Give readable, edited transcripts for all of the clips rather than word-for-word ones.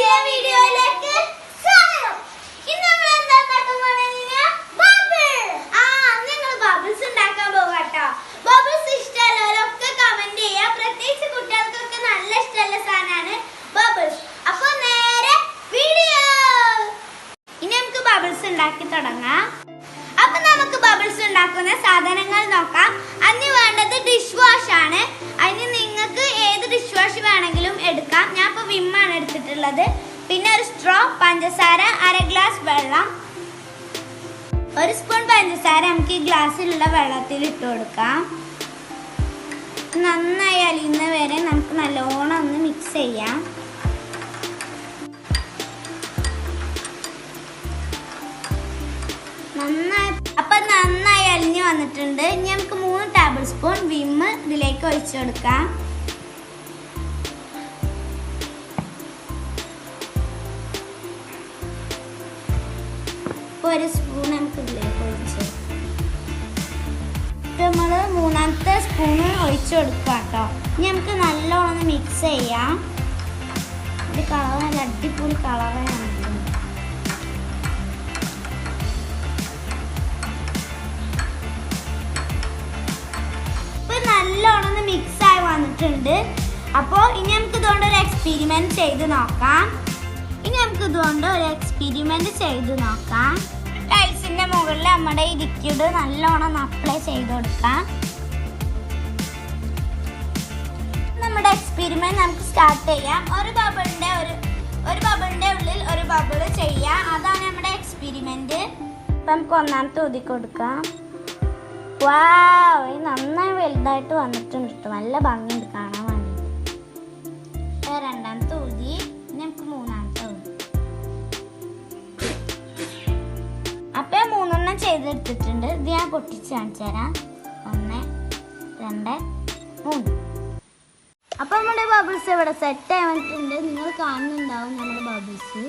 പുതിയ വീഡിയോയിലേക്ക് സ്വാഗതം. ഇന്ന് നമ്മൾ എന്താ ഉണ്ടാക്കാൻ പോകുന്നത്? ഞങ്ങൾ ബബിൾസ് ഉണ്ടാക്കാൻ പോകാട്ടോ. ബബിൾസ് ഇഷ്ടമുള്ളവരൊക്കെ കമന്റ് ചെയ്യുക. പ്രത്യേകിച്ച് കുട്ടികൾക്കൊക്കെ നല്ല ഇഷ്ടമുള്ള സാധനമാണ് ബബിൾസ്. അപ്പൊ നേരെ വീഡിയോ. ഇനി നമുക്ക് ബബിൾസ് ഉണ്ടാക്കി തുടങ്ങാം. അപ്പൊ നമുക്ക് ബബിൾസ് ഉണ്ടാക്കുന്ന സാധനങ്ങൾ നോക്കാം. അതിന് വേണ്ടത് ഡിഷ് വാഷ് ആണ്. അതിന് നിങ്ങൾക്ക് ഏത് ഡിഷ് വാഷ് വേണമെങ്കിലും എടുക്കാം. ഞാൻ ഇപ്പോൾ വിമ്മാണ് എടുത്തിട്ടുള്ളത്. പിന്നെ ഒരു സ്ട്രോ, പഞ്ചസാര, അര ഗ്ലാസ് വെള്ളം, ഒരു സ്പൂൺ പഞ്ചസാര നമുക്ക് ഈ ഗ്ലാസ്സിലുള്ള വെള്ളത്തിൽ ഇട്ട് കൊടുക്കാം. നന്നായി അലിയുന്ന വരെ നമുക്ക് നല്ലോണം ഒന്ന് മിക്സ് ചെയ്യാം. നന്നായി അലിഞ്ഞു വന്നിട്ടുണ്ട്. ഇനി നമുക്ക് 3 ടേബിൾ സ്പൂൺ വിം ഇതിലേക്ക് ഒഴിച്ചു കൊടുക്കാം. ഒരു സ്പൂൺ നമുക്ക് ഇതിലേക്ക് ഒഴിച്ച് നമ്മൾ 3ാമത്തെ സ്പൂണ് ഒഴിച്ചു കൊടുക്കാം കേട്ടോ. ഇനി നമുക്ക് നല്ലോണം മിക്സ് ചെയ്യാം. ഒരു കളർ നല്ല അടിപൊളി കളറാണ്. നല്ലോണം മിക്സ് ആയി വന്നിട്ടുണ്ട്. അപ്പോൾ ഇനി നമുക്ക് ഇതുകൊണ്ട് ഒരു എക്സ്പെരിമെന്റ് ചെയ്ത് നോക്കാം. ടൈൽസിന്റെ മുകളിൽ നമ്മുടെ ഈ ലിക്വിഡ് നല്ലോണം അപ്ലൈ ചെയ്ത് കൊടുക്കാം. നമ്മുടെ എക്സ്പെരിമെന്റ് നമുക്ക് സ്റ്റാർട്ട് ചെയ്യാം. ഒരു ബബിളിന്റെ ഉള്ളിൽ ഒരു ബബിൾ ചെയ്യാം. അതാണ് നമ്മുടെ എക്സ്പെരിമെന്റ്. അപ്പം നമുക്ക് 1ാമത്തെ ഊതി കൊടുക്കാം. വാവ്, നന്നായി വലുതായിട്ട് വന്നിട്ടുണ്ട് കേട്ടോ. നല്ല ഭംഗിയുണ്ട് കാണാൻ വേണ്ടിയിട്ട്. 2ാമത്തെ ഊതി. നമുക്ക് 3ാമത്തെ ഊതി. അപ്പം 3 ചെയ്തെടുത്തിട്ടുണ്ട്. ഇത് ഞാൻ പൊട്ടിച്ച് കാണിച്ചു തരാം. 1, 2, 3. അപ്പം നമ്മുടെ ബബിൾസ് ഇവിടെ സെറ്റ് ആയി വന്നിട്ടുണ്ട്. നിങ്ങൾ കാണുന്നുണ്ടാവും നമ്മുടെ ബബിൾസ്.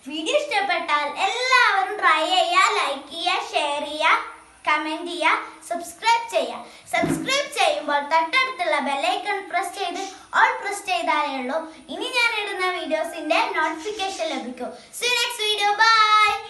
വീഡിയോ ഇഷ്ടപ്പെട്ടാൽ എല്ലാവരും ട്രൈ ചെയ്യുക, ലൈക്ക് ചെയ്യുക, ഷെയർ ചെയ്യുക, കമന്റ് ചെയ്യുക, സബ്സ്ക്രൈബ് ചെയ്യുക. സബ്സ്ക്രൈബ് ചെയ്യുമ്പോൾ തൊട്ടടുത്തുള്ള ബെല്ലൈക്കൺ പ്രസ് ചെയ്ത് ഓൾ പ്രസ് ചെയ്താലേ ഉള്ളൂ ഇനി ഞാൻ ഇടുന്ന വീഡിയോസിന്റെ നോട്ടിഫിക്കേഷൻ ലഭിക്കൂ. See you next video. Bye.